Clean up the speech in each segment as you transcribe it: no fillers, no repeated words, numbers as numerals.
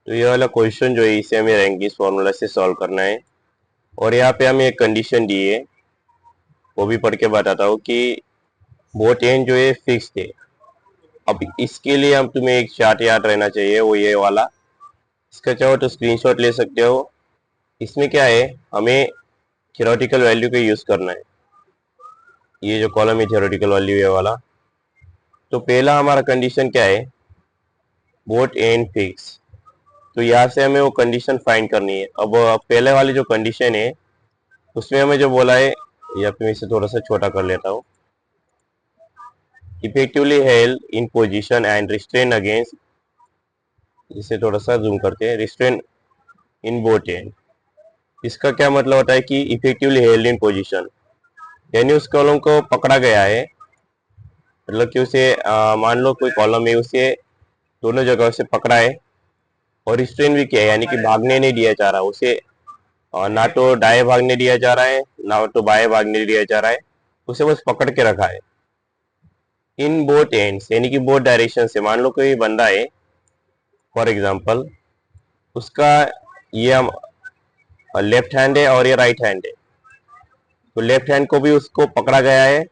तो ये वाला क्वेश्चन जो है इसे हमें रैंकिंग्स फॉर्मूला से सॉल्व करना है। और यहाँ पे हमें एक कंडीशन दी है, वो भी पढ़ के बताता हूँ कि बोथ एंड जो है फिक्स है। अब इसके लिए हम तुम्हें एक चार्ट याद रहना चाहिए, वो ये वाला। इसका चाहो तो स्क्रीनशॉट ले सकते हो। इसमें क्या है, हमें थ्योरेटिकल वैल्यू का यूज करना है। ये जो कॉलम है थ्योरेटिकल वैल्यू ये वाला। तो पहला हमारा कंडीशन क्या है, बोथ एंड फिक्स। तो यहाँ से हमें वो कंडीशन फाइंड करनी है। अब पहले वाली जो कंडीशन है उसमें हमें जो बोला है, या फिर मैं इसे थोड़ा सा छोटा कर लेता हूँ। Effectively held in position and restrain against, इसे थोड़ा सा जूम करते हैं, रिस्ट्रेन इन बोथ एंड। इसका क्या मतलब होता है कि इफेक्टिवली हेल्ड इन पोजीशन, यानी उस कॉलम को पकड़ा गया है। मतलब कि उसे मान लो कोई कॉलम है, उसे दोनों जगह से पकड़ा है और रिस्ट्रेन भी किया है, यानी कि भागने नहीं दिया जा रहा उसे। ना तो दाएं भागने दिया जा रहा है, ना तो बाएं भागने दिया जा रहा है, उसे बस पकड़ के रखा है। इन बोथ एंड्स, यानी कि बोथ डायरेक्शन से। मान लो कोई बंदा है, फॉर एग्जांपल उसका ये हम लेफ्ट हैंड है और ये राइट हैंड है। तो लेफ्ट हैंड को भी उसको पकड़ा गया है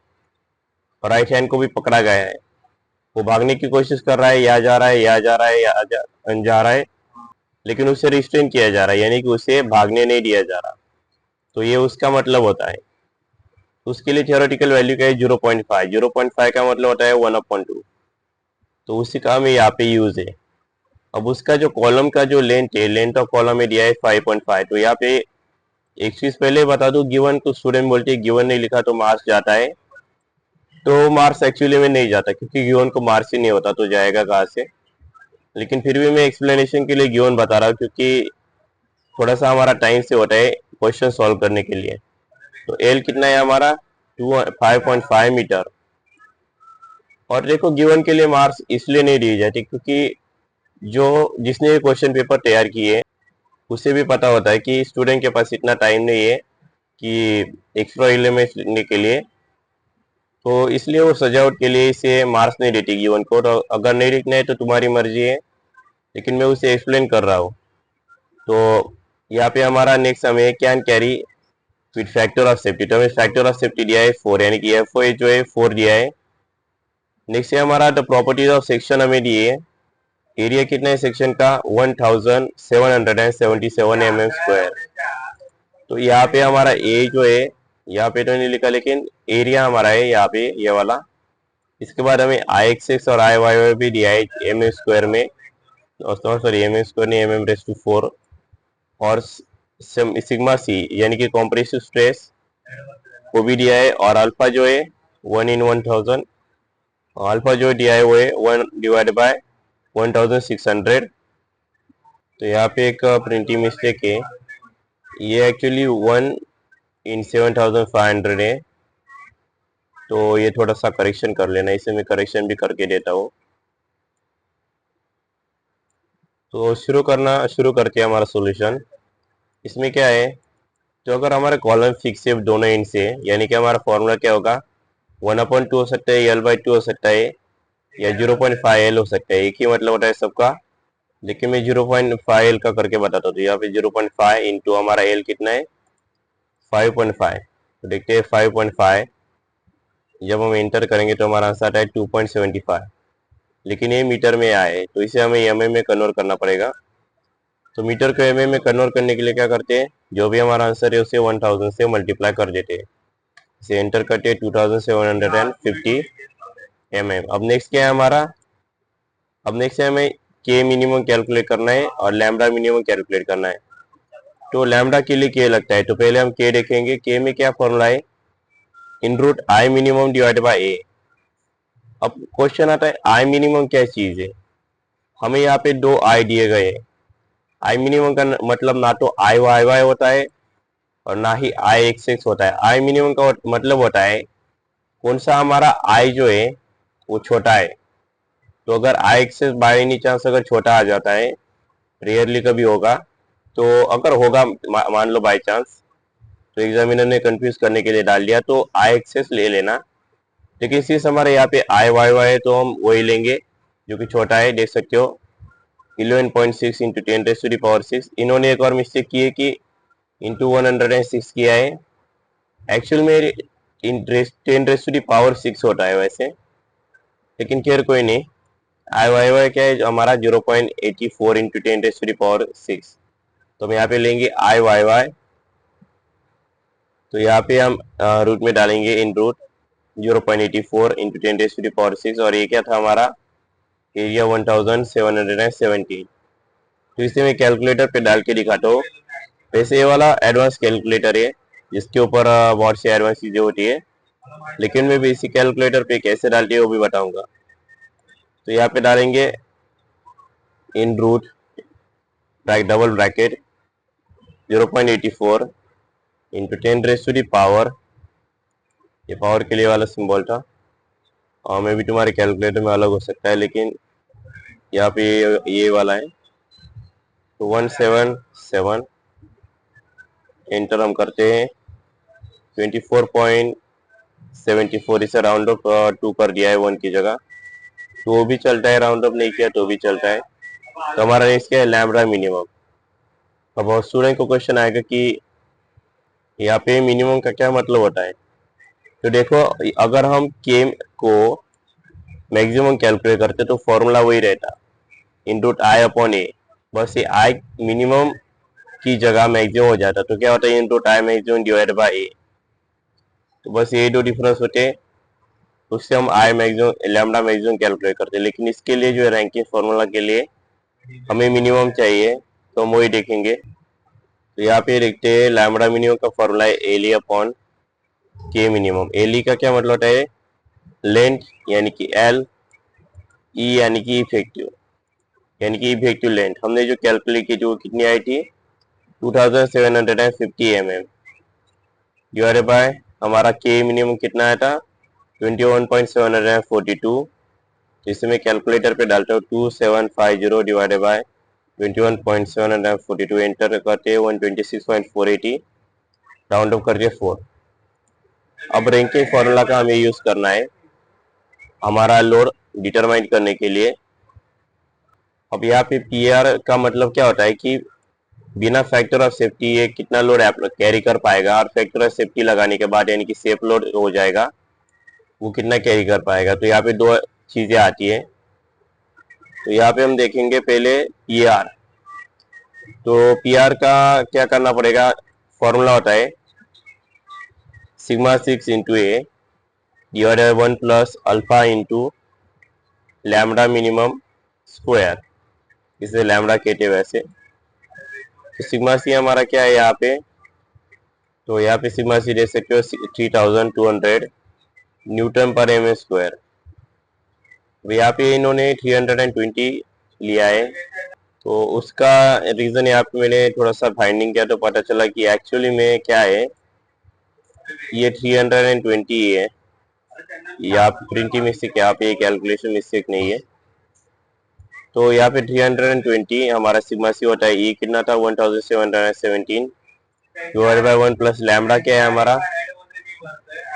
और राइट हैंड को भी पकड़ा गया है। वो भागने की कोशिश कर रहा है, या जा रहा है, या जा रहा है, जा रहा है, लेकिन उसे रिस्ट्रेन किया जा रहा है, यानी कि उसे भागने नहीं दिया जा रहा। तो ये उसका मतलब होता है। तो उसके लिए थियोरेटिकल वैल्यू क्या है, 0.5। 0.5 का मतलब होता है 1/2। तो उसी का हमें यहाँ पे यूज है। अब उसका जो कॉलम का जो लेंथ है, लेंथ ऑफ कॉलम में दिया है 5.5। तो यहाँ पे एक चीज पहले बता दूं, गिवन को स्टूडेंट बोलते हैं गिवन नहीं लिखा तो मार्क्स जाता है। तो मार्क्स एक्चुअली में नहीं जाता, क्योंकि गिवन को मार्क्स ही नहीं होता, तो जाएगा कहाँ से। लेकिन फिर भी मैं एक्सप्लेनेशन के लिए गिवन बता रहा हूँ, क्योंकि थोड़ा सा हमारा टाइम से होता है क्वेश्चन सॉल्व करने के लिए। तो एल कितना है हमारा, 5.5 मीटर। और देखो गिवन के लिए मार्क्स इसलिए नहीं दिए जाते क्योंकि जो जिसने ये क्वेश्चन पेपर तैयार किए उसे भी पता होता है कि स्टूडेंट के पास इतना टाइम नहीं है कि एक्स्ट्रा एलिमेंट्स लिखने के लिए। तो इसलिए वो सजावट के लिए इसे मार्क्स नहीं देती गिवन को। तो अगर नहीं लिखना है तो तुम्हारी मर्जी है, लेकिन मैं उसे एक्सप्लेन कर रहा हूँ। तो यहाँ पे हमारा नेक्स्ट हमें can carry with factor of safety. तो हमें फैक्टर ऑफ सेफ्टी दिया है 4, यानी कि एफ जो है 4 दिया है। नेक्स्ट है हमारा द प्रॉपर्टीज ऑफ सेक्शन हमें दिए है। एरिया कितना है सेक्शन का, 1777 mm²। तो यहाँ पे हमारा ए जो है, यहाँ पे तो नहीं लिखा, लेकिन एरिया हमारा है यहाँ पे ये वाला। इसके बाद हमें आई एक्स और आई वाई भी दिया है mm² में, सॉरी mm² नहीं, mm⁴। और सिग्मा सी यानी कि कॉम्प्रेसिव स्ट्रेस वो भी दिया है। और अल्फा जो है 1/1000। अल्फा जो दिया है वो है 1/1600। तो यहाँ पे एक प्रिंटिंग मिस्टेक है, ये एक्चुअली 1/7500 है। तो ये थोड़ा सा करेक्शन कर लेना, इसे मैं करेक्शन भी करके देता हूँ। तो शुरू करते हैं हमारा सॉल्यूशन। इसमें क्या है, तो अगर हमारे कॉलम फिक्स है दोनों एंड से, यानी कि हमारा फॉर्मूला क्या होगा, 1/2 हो सकता है, L/2 हो सकता है, या 0.5L हो सकता है। एक ही मतलब होता है सबका, लेकिन मैं 0.5L का करके बताता हूँ। तो यहाँ पे 0.5 इंटू हमारा L कितना है, 5.5। तो देखते हैं 5.5 जब हम एंटर करेंगे तो हमारा आंसर आता है 2.75। लेकिन ये मीटर में आए, तो इसे हमें mm में कन्वर्ट करना पड़ेगा। तो मीटर को mm में कन्वर्ट करने के लिए क्या करते हैं, जो भी हमारा आंसर है उसे 1000 से मल्टीप्लाई कर देते हैं। इसे एंटर करते हैं 2750 mm। अब नेक्स्ट क्या है हमारा, अब नेक्स्ट है हमें के मिनिमम कैलकुलेट करना है और लैम्डा मिनिमम कैलकुलेट करना है। तो लैम्डा के लिए के लगता है, तो पहले हम के देखेंगे। के में क्या फॉर्मूला है, in root I minimum divide by A. अब क्वेश्चन आता है आई मिनिमम क्या चीज है। हमें यहाँ पे दो आई दिए गए हैं। आई मिनिमम का मतलब ना तो आई वाई वाई होता है और ना ही आई एक्स एक्स होता है। आई मिनिमम का मतलब होता है कौन सा हमारा आई जो है वो छोटा है। तो अगर आई एक्सेस बाय एनी चांस अगर छोटा आ जाता है, रेयरली कभी होगा, तो अगर होगा मान लो बाय चांस, तो एग्जामिनर ने कंफ्यूज करने के लिए डाल दिया, तो आई एक्सेस ले लेना। लेकिन सिर्फ हमारे यहाँ पे आई वाई वाई है तो हम वही लेंगे जो कि छोटा है, देख सकते हो। 11.6 इंटू 10⁻⁶। इन्होंने एक और मिस्टेक की है कि इंटू 106 किया है, एक्चुअल में 10⁻⁶ होता है वैसे, लेकिन खैर कोई नहीं। आई वाई वाई क्या है हमारा 0.84 इंटू 10⁻⁶। तो हम यहाँ पे लेंगे आई वाई वाई, तो यहाँ पे हम रूट में डालेंगे इन रूट 0.84 इंटू 10⁻⁶, और ये क्या था हमारा एरिया 1717। तो इसे मैं कैलकुलेटर पे डाल के दिखाता हूँ। वैसे ये वाला एडवांस कैलकुलेटर है जिसके ऊपर बहुत सी एडवांस चीजें होती है, लेकिन मैं बेसिक कैलकुलेटर पे कैसे डालती है वो भी बताऊंगा। तो यहाँ पे डालेंगे इन रूट डबल ब्रैकेट 0.84 इंटू 10⁻⁴, ये पावर के लिए वाला सिंबल था, और मे भी तुम्हारे कैलकुलेटर में अलग हो सकता है, लेकिन यहाँ पे ये वाला है। तो 177 एंटर हम करते हैं, 24.74, इसे राउंड अप 2 कर दिया है 1 की जगह, तो वो भी चलता है, राउंड अप नहीं किया तो भी चलता है। तो हमारा नेक्स्ट क्या है, लैम्बडा मिनिमम। अब स्टूडेंट को क्वेश्चन आएगा कि यहाँ पे मिनिमम का क्या मतलब होता है। तो देखो, अगर हम के को मैक्सिमम कैलकुलेट करते तो फॉर्मूला वही रहता, इनटू आई अपॉन ए। बस ये आई मिनिमम की जगह मैक्सिमम हो जाता, तो क्या होता है, into I maximum divide by A. तो बस ये दो डिफरेंस होते, उससे हम I maximum lambda maximum calculate करते। लेकिन इसके लिए जो है रैंकिंग फॉर्मूला के लिए हमें मिनिमम चाहिए, तो हम वही देखेंगे। तो यहाँ पे देखते हैं लैम्बडा मिनिमम का फॉर्मूला है एल अपॉन के मिनिमम। एल का क्या मतलब होता है, लेंथ यानी कि एल, ई यानी कि इफेक्टिव, यानी कि इफेक्टिव लेंथ। हमने जो कैलकुलेट की थी वो कितनी आई थी, 2750 mm, डिवाइडेड बाय हमारा के मिनिमम कितना आया था, 21.742। जिसे मैं कैलकुलेटर पे डालता हूँ 2750 डिवाइडेड बाय 21.742, एंटर करते 126.480, राउंड अप करके 4। अब रैंकिंग फॉर्मूला का हमें यूज करना है हमारा लोड डिटरमाइन करने के लिए। अब यहाँ पे पी आर का मतलब क्या होता है कि बिना फैक्टर ऑफ सेफ्टी ये कितना लोड कैरी कर पाएगा, और फैक्टर ऑफ सेफ्टी लगाने के बाद यानी कि सेफ लोड हो जाएगा वो कितना कैरी कर पाएगा। तो यहाँ पे दो चीजें आती है। तो यहाँ पे हम देखेंगे पहले पी आर। तो पी आर का क्या करना पड़ेगा, फॉर्मूला होता है sigma 6 into A divided 1 plus alpha into lambda minimum square, इसे लैम्बडा कहते हैं वैसे। तो सिग्मा सी हमारा क्या है यहाँ पे, तो यहाँ पे सिग्मा सी देख सकते हो 3200 न्यूटन पर एम स्क्वायर। यहाँ पे इन्होंने 320 लिया है, तो उसका रीजन यहाँ पे मैंने थोड़ा सा फाइंडिंग किया तो पता चला कि एक्चुअली में क्या है, ये 320 है। यहाँ पे प्रिंटिंग मिस्टेक, यहाँ पे कैलकुलेशन मिस्टेक नहीं है। तो यहाँ पे 320 हमारा सिग्मा सी होता है, ये कितना था 1717 डिवाइड बाय 1 प्लस लैम्बडा क्या है हमारा,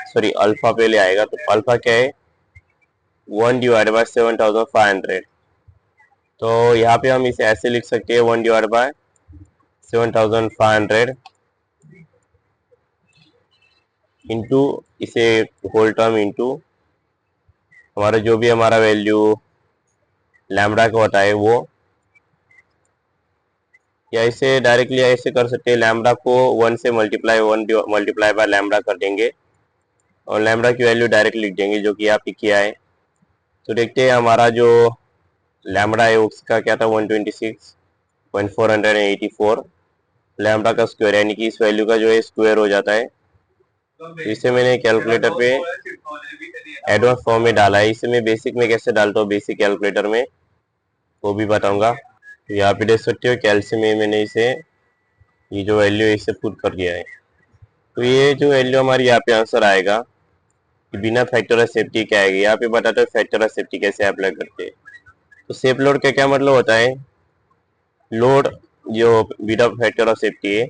सॉरी अल्फा पहले आएगा, तो अल्फा क्या है 1 डिवाइड बाय 7500। तो यहाँ पे हम इसे ऐसे लिख सकते हैं 1 डिवाइड बाय 7500 इंटू इसे होल टर्म इंटू हमारा जो भी हमारा वैल्यू लैम्बडा का होता है वो, या इसे डायरेक्टली ऐसे कर सकते हैं, लैम्बडा को 1 से मल्टीप्लाई बाय लैम्बडा कर देंगे और लैम्बडा की वैल्यू डायरेक्ट लिख देंगे, जो कि यहाँ पे किया है। तो देखते हैं हमारा जो लैम्बडा है उसका क्या था 126.484 लैम्बडा का स्क्वायर, यानी कि इस वैल्यू का जो है स्क्वायर हो जाता है। तो इसे मैंने कैलकुलेटर पे एडवांस फॉर्म में डाला है। इसे मैं बेसिक में कैसे डालता हूँ बेसिक कैलकुलेटर में वो भी बताऊंगा। तो यहाँ पे देख सकते हो कैल्शियम में मैंने इसे ये जो वैल्यू है इसे पुट कर दिया है। तो ये जो वैल्यू हमारी यहाँ पे आंसर आएगा कि बिना फैक्टर ऑफ सेफ्टी क्या आएगी। यहाँ पे बताते हो फैक्टर ऑफ सेफ्टी कैसे अप्लाई करते हैं। तो सेफ लोड का क्या मतलब होता है, लोड जो बिना फैक्टर ऑफ सेफ्टी है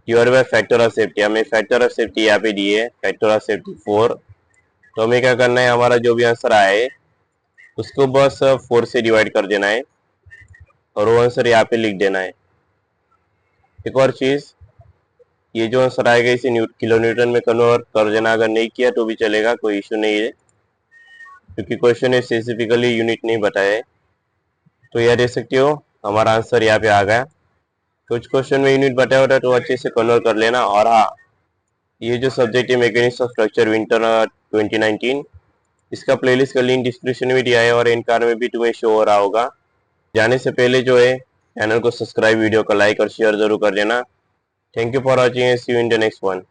divide by factor of safety. हमें फैक्टर ऑफ सेफ्टी यहाँ पे दी है, फैक्टर ऑफ सेफ्टी 4। तो हमें क्या करना है, हमारा जो भी आंसर आए उसको बस 4 से डिवाइड कर देना है। और वो आंसर यहाँ पे लिख देना है। एक और चीज, ये जो आंसर आएगा इसे किलो न्यूटन में कन्वर्ट कर देना। अगर नहीं किया तो भी चलेगा, कोई इशू नहीं है, क्योंकि क्वेश्चन में स्पेसिफिकली यूनिट नहीं बताया है। तो यह देख सकते हो हमारा आंसर यहाँ पे आ गया। कुछ क्वेश्चन में यूनिट बताया होता है तो अच्छे से कन्वर्ट कर लेना। और हाँ, ये जो सब्जेक्ट है मैकेनिक्स ऑफ स्ट्रक्चर विंटर 2019, इसका प्लेलिस्ट का लिंक डिस्क्रिप्शन में दिया है और इन कार में भी तुम्हें शो हो रहा होगा। जाने से पहले जो है चैनल को सब्सक्राइब, वीडियो को लाइक और शेयर जरूर कर देना। Thank you for watching, see you in the next one.